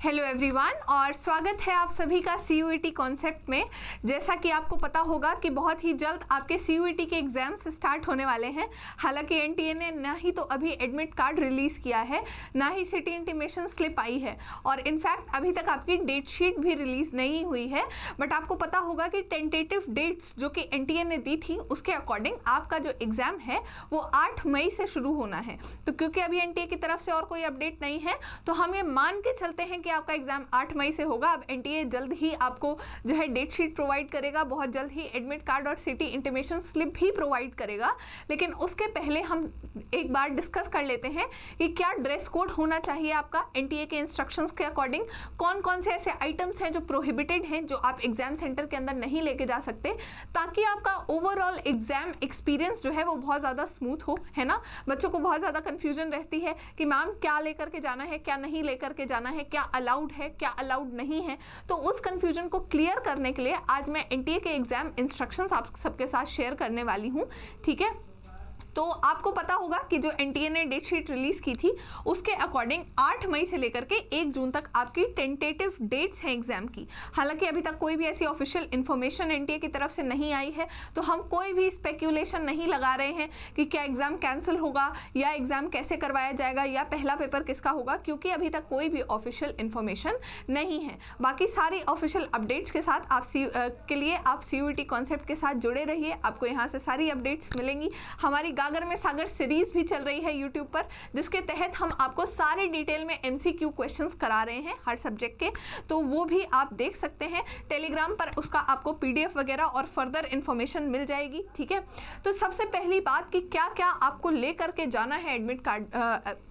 Hello everyone और स्वागत है आप सभी का CUET कॉन्सेप्ट में। जैसा कि आपको पता होगा कि बहुत ही जल्द आपके CUET के एग्जाम्स स्टार्ट होने वाले हैं। हालांकि NTA ने ना ही तो अभी एडमिट कार्ड रिलीज़ किया है, ना ही सिटी इंटीमेशन स्लिप आई है और इनफैक्ट अभी तक आपकी डेट शीट भी रिलीज़ नहीं हुई है। बट आपको पता होगा कि टेंटेटिव डेट्स जो कि NTA ने दी थी उसके अकॉर्डिंग आपका जो एग्ज़ाम है वो 8 मई से शुरू होना है। तो क्योंकि अभी NTA की तरफ से और कोई अपडेट नहीं है तो हम ये मान के चलते हैं कि आपका एग्जाम 8 मई से होगा। अब NTA जल्द ही आपको जो है डेट शीट प्रोवाइड करेगा, बहुत जल्द ही एडमिट कार्ड और सिटी इंटीमेशन स्लिप भी प्रोवाइड करेगा। लेकिन उसके पहले हम एक बार डिस्कस कर लेते हैं कि क्या ड्रेस कोड होना चाहिए आपका NTA के इंस्ट्रक्शंस के अकॉर्डिंग, कौन कौन से ऐसे आइटम्स हैं जो प्रोहिबिटेड हैं, जो आप एग्जाम सेंटर के अंदर नहीं लेके जा सकते, ताकि आपका ओवरऑल एग्जाम एक्सपीरियंस जो है वो बहुत ज़्यादा स्मूथ हो, है ना। बच्चों को बहुत ज़्यादा कन्फ्यूजन रहती है कि मैम क्या लेकर के जाना है, क्या नहीं लेकर के जाना है, क्या अलाउड है, क्या अलाउड नहीं है। तो उस कंफ्यूजन को क्लियर करने के लिए आज मैं NTA के एग्जाम इंस्ट्रक्शंस आप सबके साथ शेयर करने वाली हूँ, ठीक है। तो आपको पता होगा कि जो NTA ने डेट शीट रिलीज की थी उसके अकॉर्डिंग 8 मई से लेकर के 1 जून तक आपकी टेंटेटिव डेट्स हैं एग्जाम की। हालांकि अभी तक कोई भी ऐसी ऑफिशियल इन्फॉर्मेशन NTA की तरफ से नहीं आई है, तो हम कोई भी स्पेक्यूलेशन नहीं लगा रहे हैं कि क्या एग्जाम कैंसिल होगा या एग्जाम कैसे करवाया जाएगा या पहला पेपर किसका होगा, क्योंकि अभी तक कोई भी ऑफिशियल इन्फॉर्मेशन नहीं है। बाकी सारी ऑफिशियल अपडेट्स के साथ के लिए आप CUET कॉन्सेप्ट के साथ जुड़े रहिए, आपको यहाँ से सारी अपडेट्स मिलेंगी। हमारी गागर में सागर सीरीज भी चल रही है YouTube पर, जिसके तहत हम आपको सारे डिटेल में MCQ क्वेश्चंस करा रहे हैं हर सब्जेक्ट के, तो वो भी आप देख सकते हैं। टेलीग्राम पर उसका आपको PDF वगैरह और फर्दर इंफॉर्मेशन मिल जाएगी, ठीक है। तो सबसे पहली बात कि क्या क्या आपको ले करके जाना है एडमिट कार्ड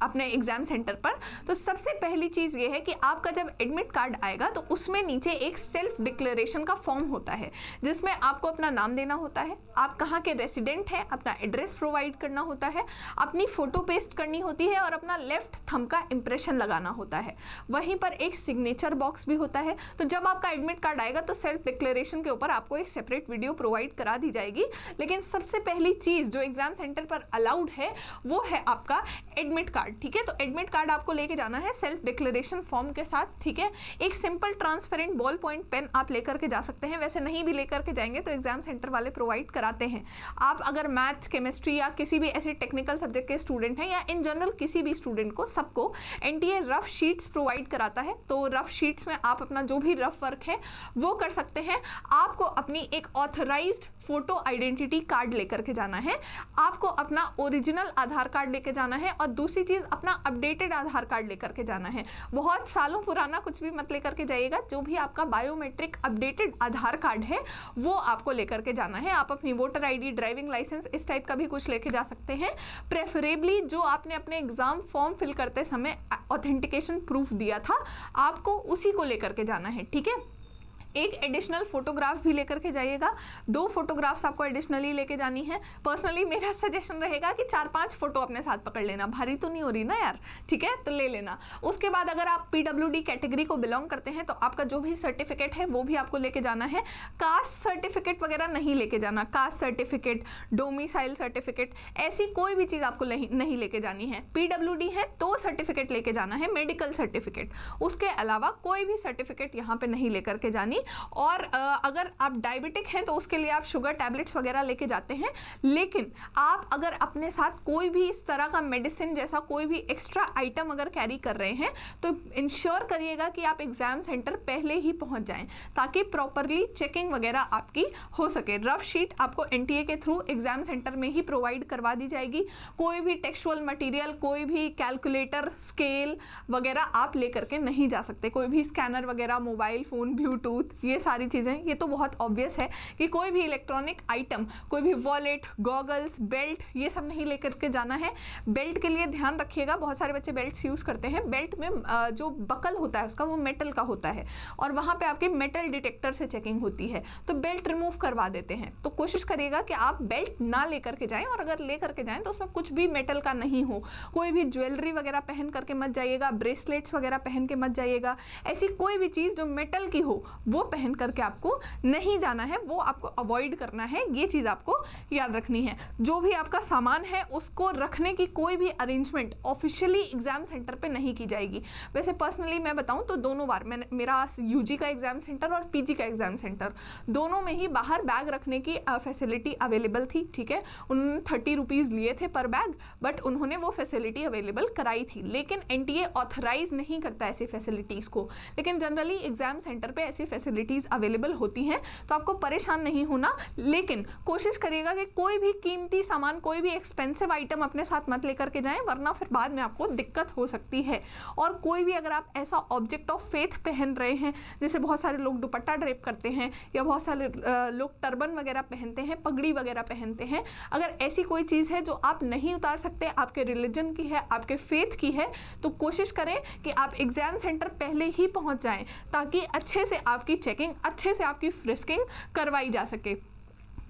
अपने एग्जाम सेंटर पर। तो सबसे पहली चीज़ ये है कि आपका जब एडमिट कार्ड आएगा तो उसमें नीचे एक सेल्फ डिक्लेरेशन का फॉर्म होता है, जिसमें आपको अपना नाम देना होता है, आप कहाँ के रेसिडेंट हैं, अपना एड्रेस प्रोवाइड करना होता है, अपनी फोटो पेस्ट करनी होती है और अपना लेफ्ट थंब का इंप्रेशन लगाना होता है। वहीं पर एक सिग्नेचर बॉक्स भी होता है। तो जब आपका एडमिट कार्ड आएगा तो सेल्फ डिक्लेरेशन के ऊपर आपको एक सेपरेट वीडियो प्रोवाइड करा दी जाएगी। लेकिन सबसे पहली चीज जो एग्जाम सेंटर पर अलाउड है वो है आपका एडमिट कार्ड, ठीक है। तो एडमिट कार्ड आपको लेके जाना है सेल्फ डिक्लेरेशन फॉर्म के साथ, ठीक है। एक simple transparent ball point pen आप लेकर के जा सकते हैं, वैसे नहीं भी लेकर के जाएंगे तो एग्जाम सेंटर वाले प्रोवाइड कराते हैं। आप अगर मैथ्स, केमिस्ट्री या किसी भी ऐसे टेक्निकल सब्जेक्ट के स्टूडेंट हैं या इन जनरल किसी भी स्टूडेंट को, सबको NTA रफ शीट्स प्रोवाइड कराता है। तो रफ शीट्स में आप अपना जो भी रफ वर्क है वो कर सकते हैं। आपको अपनी एक ऑथराइज्ड फोटो आइडेंटिटी कार्ड लेकर के जाना है, आपको अपना ओरिजिनल आधार कार्ड लेके जाना है और दूसरी चीज़ अपना अपडेटेड आधार कार्ड लेकर के जाना है। बहुत सालों पुराना कुछ भी मत लेकर के जाइएगा, जो भी आपका बायोमेट्रिक अपडेटेड आधार कार्ड है वो आपको लेकर के जाना है। आप अपनी वोटर ID, ड्राइविंग लाइसेंस, इस टाइप का भी कुछ लेके जा सकते हैं। प्रेफरेबली जो आपने अपने एग्जाम फॉर्म फिल करते समय ऑथेंटिकेशन प्रूफ दिया था, आपको उसी को लेकर के जाना है, ठीक है। एक एडिशनल फोटोग्राफ भी लेकर के जाइएगा, 2 फोटोग्राफ्स आपको एडिशनली लेके जानी है। पर्सनली मेरा सजेशन रहेगा कि 4-5 फोटो अपने साथ पकड़ लेना, भारी तो नहीं हो रही ना यार, ठीक है, तो ले लेना। उसके बाद अगर आप PWD कैटेगरी को बिलोंग करते हैं तो आपका जो भी सर्टिफिकेट है वो भी आपको लेके जाना है। कास्ट सर्टिफिकेट वगैरह नहीं लेके जाना, कास्ट सर्टिफिकेट, डोमिसाइल सर्टिफिकेट, ऐसी कोई भी चीज़ आपको नहीं लेके जानी है। PWD है तो सर्टिफिकेट लेके जाना है, मेडिकल सर्टिफिकेट, उसके अलावा कोई भी सर्टिफिकेट यहाँ पे नहीं लेकर के जानी। और अगर आप डायबिटिक हैं तो उसके लिए आप शुगर टैबलेट्स वगैरह लेके जाते हैं। लेकिन आप अगर अपने साथ कोई भी इस तरह का मेडिसिन जैसा कोई भी एक्स्ट्रा आइटम अगर कैरी कर रहे हैं तो इंश्योर करिएगा कि आप एग्जाम सेंटर पहले ही पहुंच जाएं, ताकि प्रॉपरली चेकिंग वगैरह आपकी हो सके। रफ शीट आपको NTA के थ्रू एग्जाम सेंटर में ही प्रोवाइड करवा दी जाएगी। कोई भी टेक्सचुअल मटेरियल, कोई भी कैलकुलेटर, स्केल वगैरह आप लेकर के नहीं जा सकते। कोई भी स्कैनर वगैरह, मोबाइल फ़ोन, ब्लूटूथ, ये सारी चीज़ें, ये तो बहुत ऑब्वियस है कि कोई भी इलेक्ट्रॉनिक आइटम, कोई भी वॉलेट, गॉगल्स, बेल्ट, ये सब नहीं लेकर के जाना है। बेल्ट के लिए ध्यान रखिएगा, बहुत सारे बच्चे बेल्ट्स यूज़ करते हैं। बेल्ट में जो बकल होता है उसका वो मेटल का होता है और वहाँ पे आपके मेटल डिटेक्टर से चेकिंग होती है, तो बेल्ट रिमूव करवा देते हैं। तो कोशिश करिएगा कि आप बेल्ट ना लेकर के जाएँ, और अगर ले करके जाएँ तो उसमें कुछ भी मेटल का नहीं हो। कोई भी ज्वेलरी वगैरह पहन करके मत जाइएगा, ब्रेसलेट्स वगैरह पहन के मत जाइएगा। ऐसी कोई भी चीज़ जो मेटल की हो वो पहन करके आपको नहीं जाना है, वो आपको अवॉइड करना है, ये चीज़ आपको याद रखनी है। जो भी आपका सामान है उसको रखने की कोई भी अरेंजमेंट ऑफिशियली एग्जाम सेंटर पे नहीं की जाएगी। वैसे पर्सनली मैं बताऊं तो दोनों बार मैंने, मेरा यूजी का एग्जाम सेंटर और पीजी का एग्जाम सेंटर दोनों में ही बाहर बैग रखने की फैसिलिटी अवेलेबल थी, ठीक है। उन्होंने 30 रुपीज़ लिए थे पर बैग, बट उन्होंने वो फैसिलिटी अवेलेबल कराई थी। लेकिन एनटीए ऑथराइज नहीं करता ऐसी फैसिलिटीज़ को, लेकिन जनरली एग्जाम सेंटर पे ऐसी फैसिलिटीज़ अवेलेबल होती हैं, तो आपको परेशान नहीं होना। लेकिन कोशिश करिएगा कि कोई भी कीमती सामान, कोई भी एक्सपेंसिव आइटम अपने साथ मत लेकर के जाएं, वरना फिर बाद में आपको दिक्कत हो सकती है। और कोई भी अगर आप ऐसा ऑब्जेक्ट ऑफ फेथ पहन रहे हैं, जैसे बहुत सारे लोग दुपट्टा ड्रेप करते हैं या बहुत सारे लोग टर्बन वगैरह पहनते हैं, पगड़ी वगैरह पहनते हैं, अगर ऐसी कोई चीज़ है जो आप नहीं उतार सकते, आपके रिलीजन की है, आपके फेथ की है, तो कोशिश करें कि आप एग्जाम सेंटर पहले ही पहुंच जाएं, ताकि अच्छे से आपकी चेकिंग, अच्छे से आपकी फ्रिस्किंग करवाई जा सके।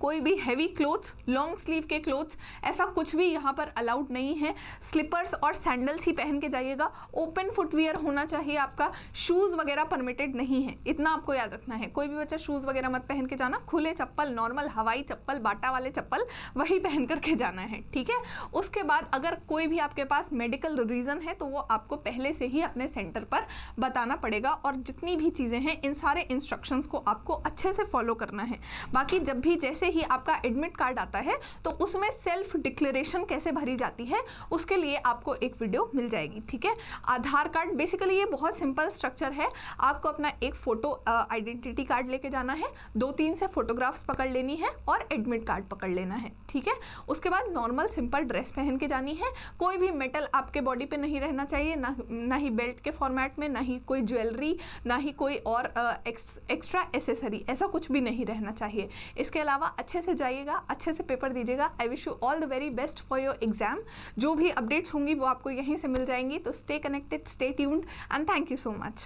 कोई भी हैवी क्लोथ्स, लॉन्ग स्लीव के क्लोथ्स, ऐसा कुछ भी यहाँ पर अलाउड नहीं है। स्लीपर्स और सैंडल्स ही पहन के जाइएगा। ओपन फुटवियर होना चाहिए आपका, शूज़ वगैरह परमिटेड नहीं है, इतना आपको याद रखना है। कोई भी बच्चा शूज़ वगैरह मत पहन के जाना, खुले चप्पल, नॉर्मल हवाई चप्पल, बाटा वाले चप्पल, वही पहन करके जाना है, ठीक है। उसके बाद अगर कोई भी आपके पास मेडिकल रीज़न है तो वो आपको पहले से ही अपने सेंटर पर बताना पड़ेगा, और जितनी भी चीज़ें हैं इन सारे इंस्ट्रक्शंस को आपको अच्छे से फॉलो करना है। बाकी जब भी जैसे ही आपका एडमिट कार्ड आता है तो उसमें सेल्फ डिक्लेरेशन कैसे भरी जाती है उसके लिए आपको एक वीडियो मिल जाएगी, ठीक है। आधार कार्ड, बेसिकली ये बहुत सिंपल स्ट्रक्चर है। आपको अपना एक फोटो आइडेंटिटी कार्ड लेके जाना है, 2-3 से फोटोग्राफ्स पकड़ लेनी है और एडमिट कार्ड पकड़ लेना है, ठीक है। उसके बाद नॉर्मल सिंपल ड्रेस पहन के जानी है। कोई भी मेटल आपके बॉडी पे नहीं रहना चाहिए, ना ही बेल्ट के फॉर्मेट में, ना ही कोई ज्वेलरी, ना ही कोई और एक्स्ट्रा एसेसरी, ऐसा कुछ भी नहीं रहना चाहिए। इसके अलावा अच्छे से जाइएगा, अच्छे से पेपर दीजिएगा। I wish you all the very best for your exam. जो भी अपडेट्स होंगी वो आपको यहीं से मिल जाएंगी। तो stay connected, stay tuned and thank you so much.